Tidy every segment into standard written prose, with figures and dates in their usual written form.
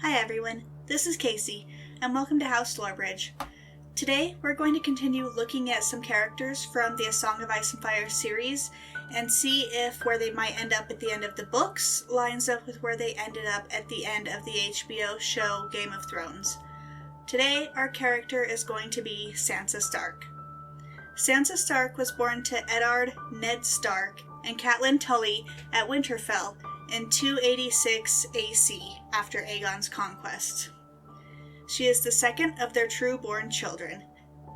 Hi everyone, this is Casey, and welcome to House Lorebridge. Today, we're going to continue looking at some characters from the A Song of Ice and Fire series, and see if where they might end up at the end of the books lines up with where they ended up at the end of the HBO show Game of Thrones. Today, our character is going to be Sansa Stark. Sansa Stark was born to Eddard Ned Stark and Catelyn Tully at Winterfell in 286 AC, after Aegon's conquest. She is the second of their true-born children.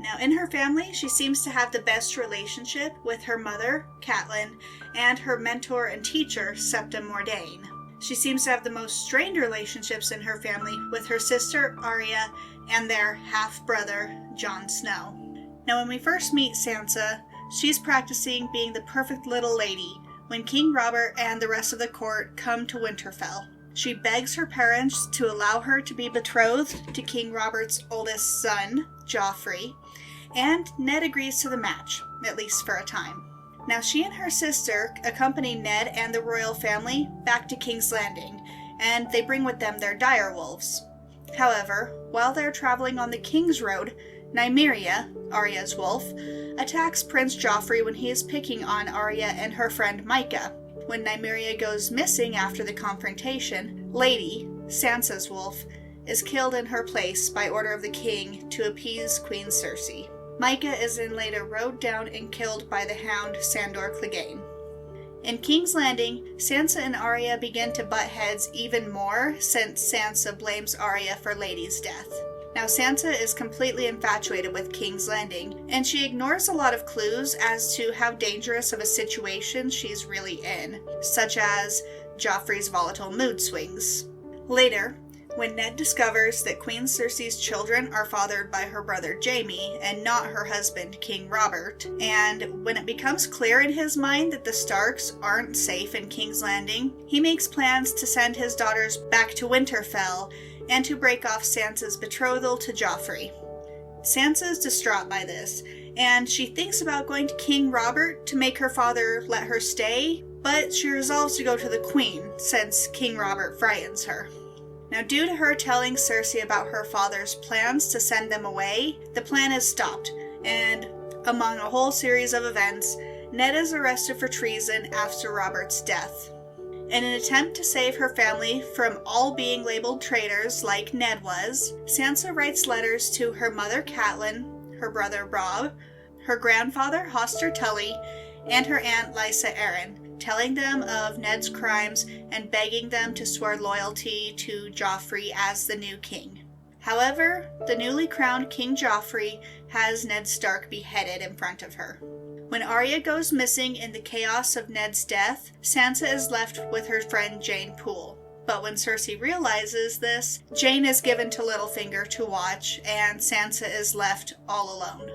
Now, in her family, she seems to have the best relationship with her mother, Catelyn, and her mentor and teacher, Septa Mordain. She seems to have the most strained relationships in her family with her sister, Arya, and their half-brother, Jon Snow. Now, when we first meet Sansa, she's practicing being the perfect little lady when King Robert and the rest of the court come to Winterfell. She begs her parents to allow her to be betrothed to King Robert's oldest son, Joffrey, and Ned agrees to the match, at least for a time. Now she and her sister accompany Ned and the royal family back to King's Landing, and they bring with them their direwolves. However, while they're traveling on the King's Road, Nymeria, Arya's wolf, attacks Prince Joffrey when he is picking on Arya and her friend Mycah. When Nymeria goes missing after the confrontation, Lady, Sansa's wolf, is killed in her place by order of the king to appease Queen Cersei. Mycah is then later rode down and killed by the hound Sandor Clegane. In King's Landing, Sansa and Arya begin to butt heads even more since Sansa blames Arya for Lady's death. Now, Sansa is completely infatuated with King's Landing, and she ignores a lot of clues as to how dangerous of a situation she's really in, such as Joffrey's volatile mood swings. Later, when Ned discovers that Queen Cersei's children are fathered by her brother Jaime and not her husband, King Robert, and when it becomes clear in his mind that the Starks aren't safe in King's Landing, he makes plans to send his daughters back to Winterfell and to break off Sansa's betrothal to Joffrey. Sansa is distraught by this, and she thinks about going to King Robert to make her father let her stay, but she resolves to go to the Queen, since King Robert frightens her. Now, due to her telling Cersei about her father's plans to send them away, the plan is stopped, and among a whole series of events, Ned is arrested for treason after Robert's death. In an attempt to save her family from all being labeled traitors like Ned was, Sansa writes letters to her mother Catelyn, her brother Robb, her grandfather Hoster Tully, and her aunt Lysa Arryn, telling them of Ned's crimes and begging them to swear loyalty to Joffrey as the new king. However, the newly crowned King Joffrey has Ned Stark beheaded in front of her. When Arya goes missing in the chaos of Ned's death, Sansa is left with her friend Jane Poole. But when Cersei realizes this, Jane is given to Littlefinger to watch, and Sansa is left all alone.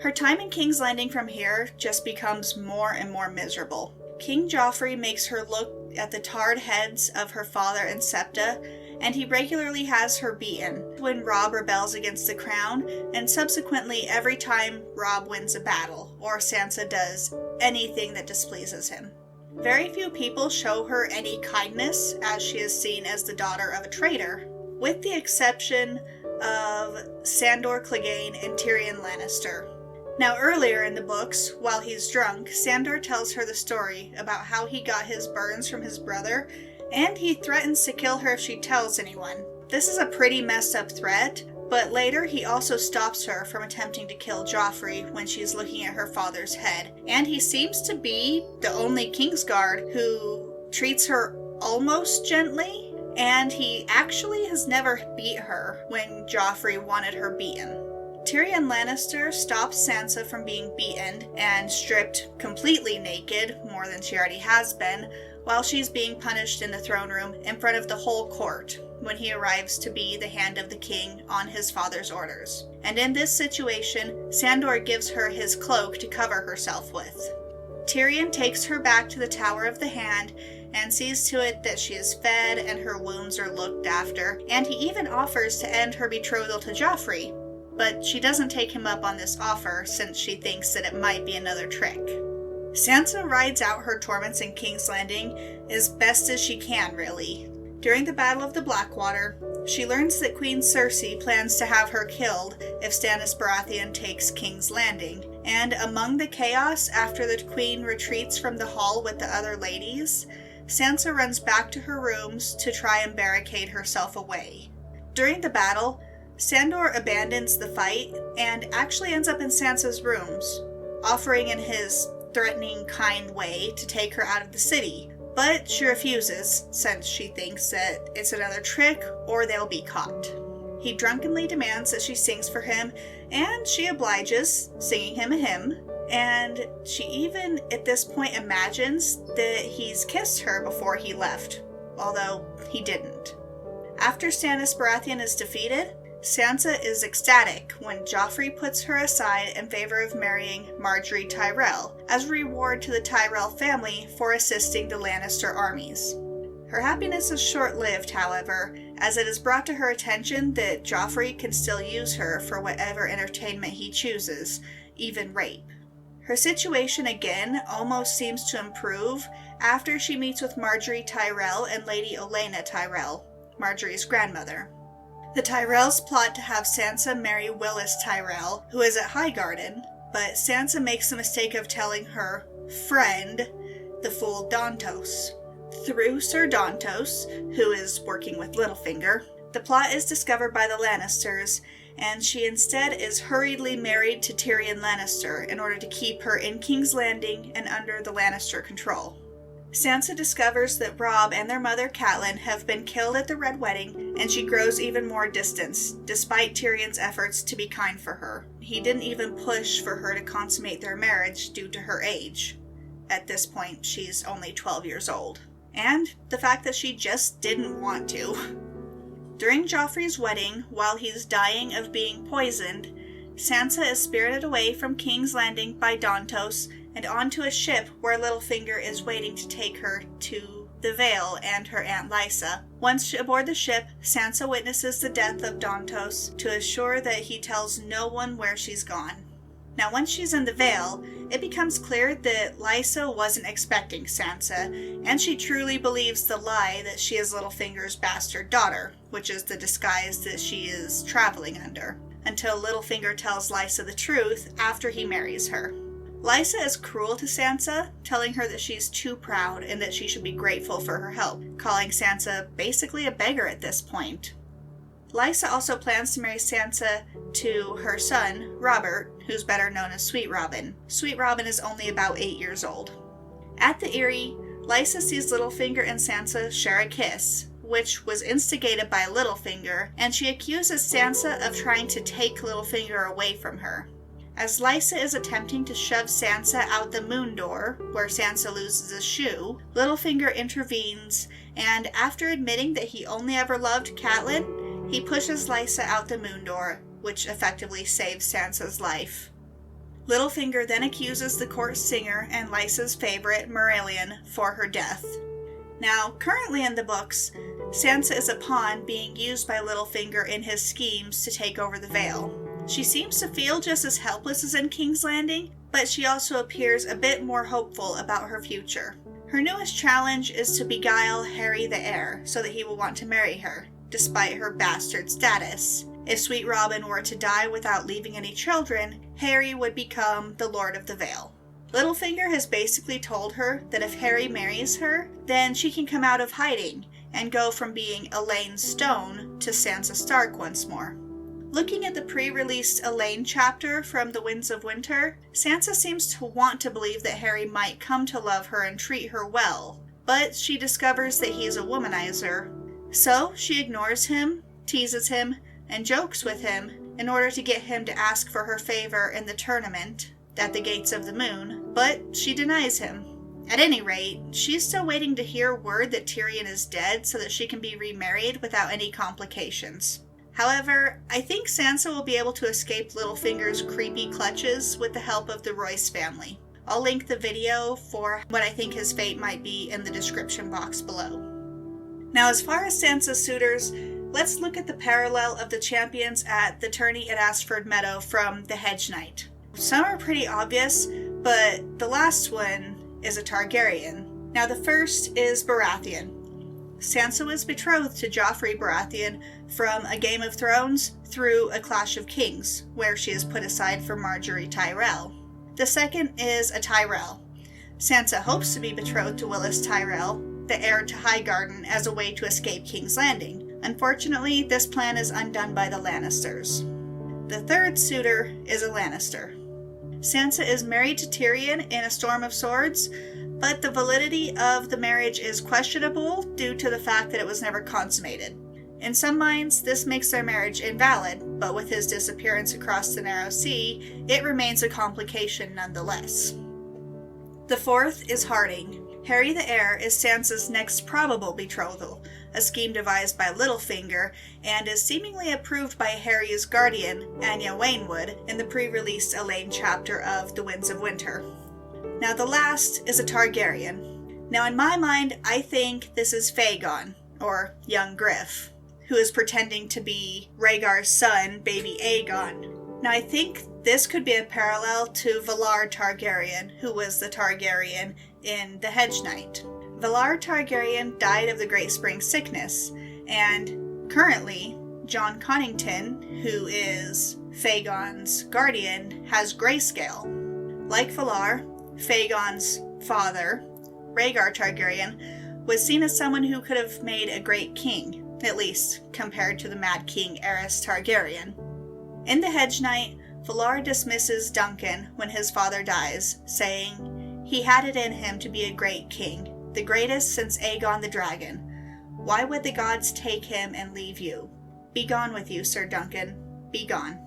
Her time in King's Landing from here just becomes more and more miserable. King Joffrey makes her look at the tarred heads of her father and Septa, and he regularly has her beaten when Robb rebels against the crown, and subsequently every time Robb wins a battle, or Sansa does anything that displeases him. Very few people show her any kindness, as she is seen as the daughter of a traitor, with the exception of Sandor Clegane and Tyrion Lannister. Now, earlier in the books, while he's drunk, Sandor tells her the story about how he got his burns from his brother, and he threatens to kill her if she tells anyone. This is a pretty messed up threat, but later he also stops her from attempting to kill Joffrey when she's looking at her father's head. And he seems to be the only Kingsguard who treats her almost gently, and he actually has never beat her when Joffrey wanted her beaten. Tyrion Lannister stops Sansa from being beaten and stripped completely naked, more than she already has been, while she's being punished in the throne room in front of the whole court when he arrives to be the hand of the king on his father's orders. And in this situation, Sandor gives her his cloak to cover herself with. Tyrion takes her back to the Tower of the Hand and sees to it that she is fed and her wounds are looked after, and he even offers to end her betrothal to Joffrey, but she doesn't take him up on this offer since she thinks that it might be another trick. Sansa rides out her torments in King's Landing as best as she can, really. During the Battle of the Blackwater, she learns that Queen Cersei plans to have her killed if Stannis Baratheon takes King's Landing, and among the chaos after the Queen retreats from the hall with the other ladies, Sansa runs back to her rooms to try and barricade herself away. During the battle, Sandor abandons the fight and actually ends up in Sansa's rooms, offering in his threatening, kind way to take her out of the city. But she refuses, since she thinks that it's another trick or they'll be caught. He drunkenly demands that she sings for him, and she obliges, singing him a hymn, and she even at this point imagines that he's kissed her before he left, although he didn't. After Stannis Baratheon is defeated, Sansa is ecstatic when Joffrey puts her aside in favor of marrying Margaery Tyrell as a reward to the Tyrell family for assisting the Lannister armies. Her happiness is short-lived, however, as it is brought to her attention that Joffrey can still use her for whatever entertainment he chooses, even rape. Her situation again almost seems to improve after she meets with Margaery Tyrell and Lady Olenna Tyrell, Margaery's grandmother. The Tyrells plot to have Sansa marry Willis Tyrell, who is at Highgarden, but Sansa makes the mistake of telling her friend, the fool Dantos. Through Sir Dantos, who is working with Littlefinger, the plot is discovered by the Lannisters, and she instead is hurriedly married to Tyrion Lannister in order to keep her in King's Landing and under the Lannister control. Sansa discovers that Robb and their mother Catelyn have been killed at the Red Wedding, and she grows even more distance, despite Tyrion's efforts to be kind for her. He didn't even push for her to consummate their marriage due to her age. At this point, she's only 12 years old. And the fact that she just didn't want to. During Joffrey's wedding, while he's dying of being poisoned, Sansa is spirited away from King's Landing by Dantos and onto a ship where Littlefinger is waiting to take her to the Vale and her Aunt Lysa. Once aboard the ship, Sansa witnesses the death of Dantos to assure that he tells no one where she's gone. Now, once she's in the Vale, it becomes clear that Lysa wasn't expecting Sansa, and she truly believes the lie that she is Littlefinger's bastard daughter, which is the disguise that she is traveling under, until Littlefinger tells Lysa the truth after he marries her. Lysa is cruel to Sansa, telling her that she's too proud and that she should be grateful for her help, calling Sansa basically a beggar at this point. Lysa also plans to marry Sansa to her son, Robert, who's better known as Sweet Robin. Sweet Robin is only about 8 years old. At the Eyrie, Lysa sees Littlefinger and Sansa share a kiss, which was instigated by Littlefinger, and she accuses Sansa of trying to take Littlefinger away from her. As Lysa is attempting to shove Sansa out the moon door, where Sansa loses a shoe, Littlefinger intervenes, and after admitting that he only ever loved Catelyn, he pushes Lysa out the moon door, which effectively saves Sansa's life. Littlefinger then accuses the court singer and Lysa's favorite, Merelion, for her death. Now, currently in the books, Sansa is a pawn being used by Littlefinger in his schemes to take over the Vale. She seems to feel just as helpless as in King's Landing, but she also appears a bit more hopeful about her future. Her newest challenge is to beguile Harry the heir so that he will want to marry her, despite her bastard status. If Sweet Robin were to die without leaving any children, Harry would become the Lord of the Vale. Littlefinger has basically told her that if Harry marries her, then she can come out of hiding and go from being Elaine Stone to Sansa Stark once more. Looking at the pre-released Elaine chapter from The Winds of Winter, Sansa seems to want to believe that Harry might come to love her and treat her well, but she discovers that he is a womanizer. So she ignores him, teases him, and jokes with him in order to get him to ask for her favor in the tournament at the Gates of the Moon, but she denies him. At any rate, she's still waiting to hear word that Tyrion is dead so that she can be remarried without any complications. However, I think Sansa will be able to escape Littlefinger's creepy clutches with the help of the Royce family. I'll link the video for what I think his fate might be in the description box below. Now, as far as Sansa's suitors, let's look at the parallel of the champions at the tourney at Ashford Meadow from The Hedge Knight. Some are pretty obvious, but the last one is a Targaryen. Now, the first is Baratheon. Sansa was betrothed to Joffrey Baratheon from A Game of Thrones through A Clash of Kings, where she is put aside for Marjorie Tyrell. The second is a Tyrell. Sansa hopes to be betrothed to Willis Tyrell, the heir to Highgarden, as a way to escape King's Landing. Unfortunately, this plan is undone by the Lannisters. The third suitor is a Lannister. Sansa is married to Tyrion in A Storm of Swords, but the validity of the marriage is questionable due to the fact that it was never consummated. In some minds, this makes their marriage invalid, but with his disappearance across the Narrow Sea, it remains a complication nonetheless. The fourth is Harding. Harry the Heir is Sansa's next probable betrothal, a scheme devised by Littlefinger, and is seemingly approved by Harry's guardian, Anya Waynwood, in the pre-released Elaine chapter of The Winds of Winter. Now the last is a Targaryen. Now in my mind, I think this is Fagon, or young Griff, who is pretending to be Rhaegar's son, baby Aegon. Now I think this could be a parallel to Valar Targaryen, who was the Targaryen in The Hedge Knight. Valar Targaryen died of the Great Spring Sickness, and currently, Jon Connington, who is Fagon's guardian, has grayscale. Like Valar, Fagon's father, Rhaegar Targaryen, was seen as someone who could have made a great king, at least compared to the Mad King Aerys Targaryen. In The Hedge Knight, Valar dismisses Duncan when his father dies, saying, "He had it in him to be a great king, the greatest since Aegon the Dragon. Why would the gods take him and leave you? Be gone with you, Sir Duncan. Be gone."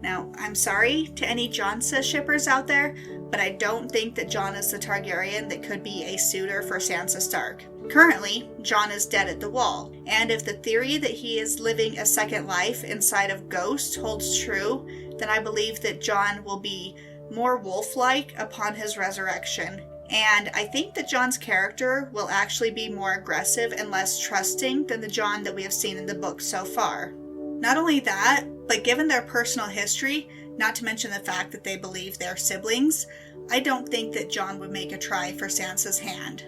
Now, I'm sorry to any Jonsa shippers out there, but I don't think that Jon is the Targaryen that could be a suitor for Sansa Stark. Currently, Jon is dead at the Wall, and if the theory that he is living a second life inside of Ghost holds true, then I believe that Jon will be more wolf-like upon his resurrection. And I think that Jon's character will actually be more aggressive and less trusting than the Jon that we have seen in the book so far. Not only that, but given their personal history, not to mention the fact that they believe they're siblings, I don't think that Jon would make a try for Sansa's hand.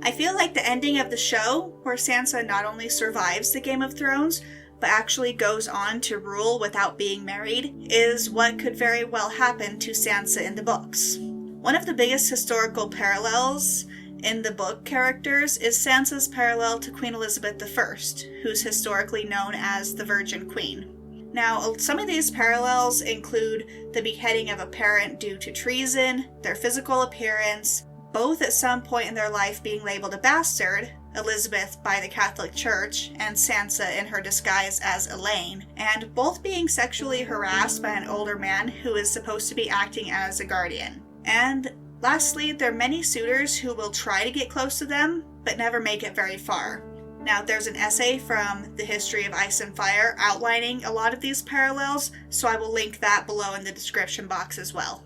I feel like the ending of the show, where Sansa not only survives the Game of Thrones, but actually goes on to rule without being married, is what could very well happen to Sansa in the books. One of the biggest historical parallels in the book characters is Sansa's parallel to Queen Elizabeth I, who's historically known as the Virgin Queen. Now, some of these parallels include the beheading of a parent due to treason, their physical appearance, both at some point in their life being labeled a bastard, Elizabeth by the Catholic Church, and Sansa in her disguise as Elaine, and both being sexually harassed by an older man who is supposed to be acting as a guardian. And lastly, there are many suitors who will try to get close to them, but never make it very far. Now, there's an essay from the History of Ice and Fire outlining a lot of these parallels, so I will link that below in the description box as well.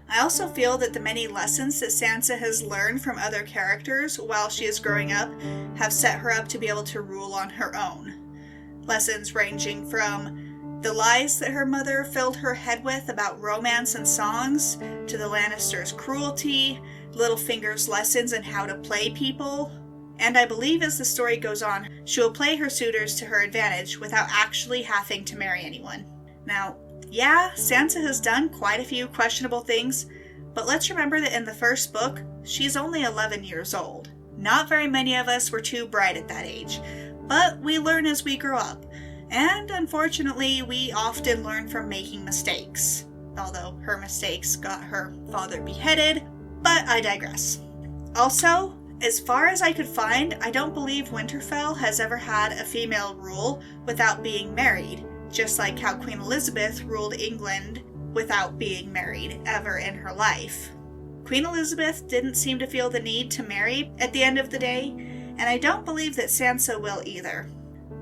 I also feel that the many lessons that Sansa has learned from other characters while she is growing up have set her up to be able to rule on her own. Lessons ranging from the lies that her mother filled her head with about romance and songs, to the Lannisters' cruelty, Littlefinger's lessons in how to play people, and I believe as the story goes on, she will play her suitors to her advantage without actually having to marry anyone. Now, yeah, Sansa has done quite a few questionable things, but let's remember that in the first book, she's only 11 years old. Not very many of us were too bright at that age, but we learn as we grow up, and unfortunately, we often learn from making mistakes. Although her mistakes got her father beheaded, but I digress. Also, as far as I could find, I don't believe Winterfell has ever had a female rule without being married, just like how Queen Elizabeth ruled England without being married ever in her life. Queen Elizabeth didn't seem to feel the need to marry at the end of the day, and I don't believe that Sansa will either.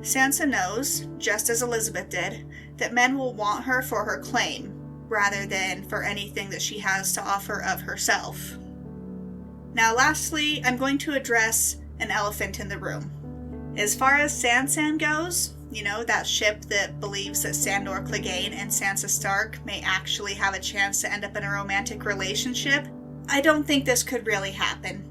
Sansa knows, just as Elizabeth did, that men will want her for her claim, rather than for anything that she has to offer of herself. Now lastly, I'm going to address an elephant in the room. As far as Sansan goes, you know, that ship that believes that Sandor Clegane and Sansa Stark may actually have a chance to end up in a romantic relationship, I don't think this could really happen.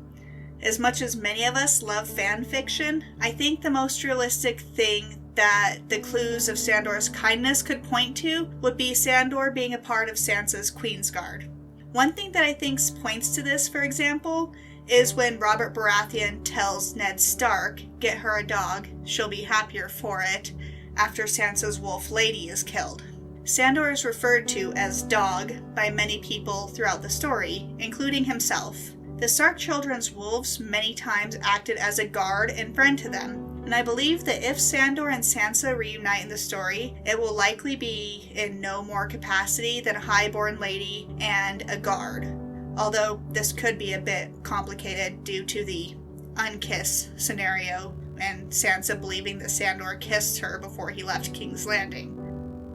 As much as many of us love fan fiction, I think the most realistic thing that the clues of Sandor's kindness could point to would be Sandor being a part of Sansa's Queensguard. One thing that I think points to this, for example, is when Robert Baratheon tells Ned Stark, "Get her a dog, she'll be happier for it," after Sansa's wolf lady is killed. Sandor is referred to as Dog by many people throughout the story, including himself. The Stark children's wolves many times acted as a guard and friend to them, and I believe that if Sandor and Sansa reunite in the story, it will likely be in no more capacity than a highborn lady and a guard. Although this could be a bit complicated due to the unkiss scenario and Sansa believing that Sandor kissed her before he left King's Landing.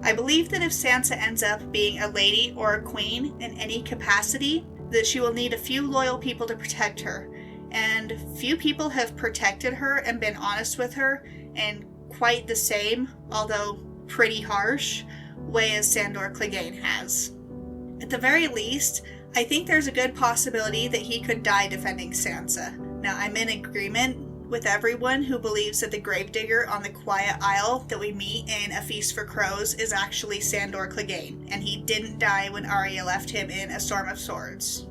I believe that if Sansa ends up being a lady or a queen in any capacity, that she will need a few loyal people to protect her, and few people have protected her and been honest with her in quite the same, although pretty harsh, way as Sandor Clegane has. At the very least, I think there's a good possibility that he could die defending Sansa. Now, I'm in agreement with everyone who believes that the gravedigger on the Quiet Isle that we meet in A Feast for Crows is actually Sandor Clegane, and he didn't die when Arya left him in A Storm of Swords.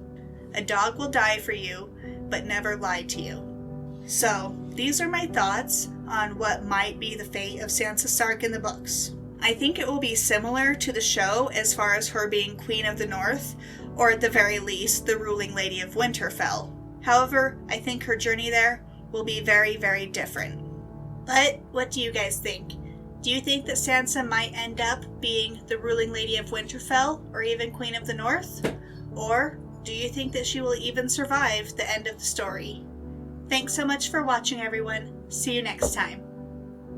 A dog will die for you, but never lie to you. So, these are my thoughts on what might be the fate of Sansa Stark in the books. I think it will be similar to the show as far as her being Queen of the North, or at the very least, the ruling Lady of Winterfell. However, I think her journey there will be very, very different. But what do you guys think? Do you think that Sansa might end up being the ruling Lady of Winterfell, or even Queen of the North? Or do you think that she will even survive the end of the story? Thanks so much for watching, everyone. See you next time.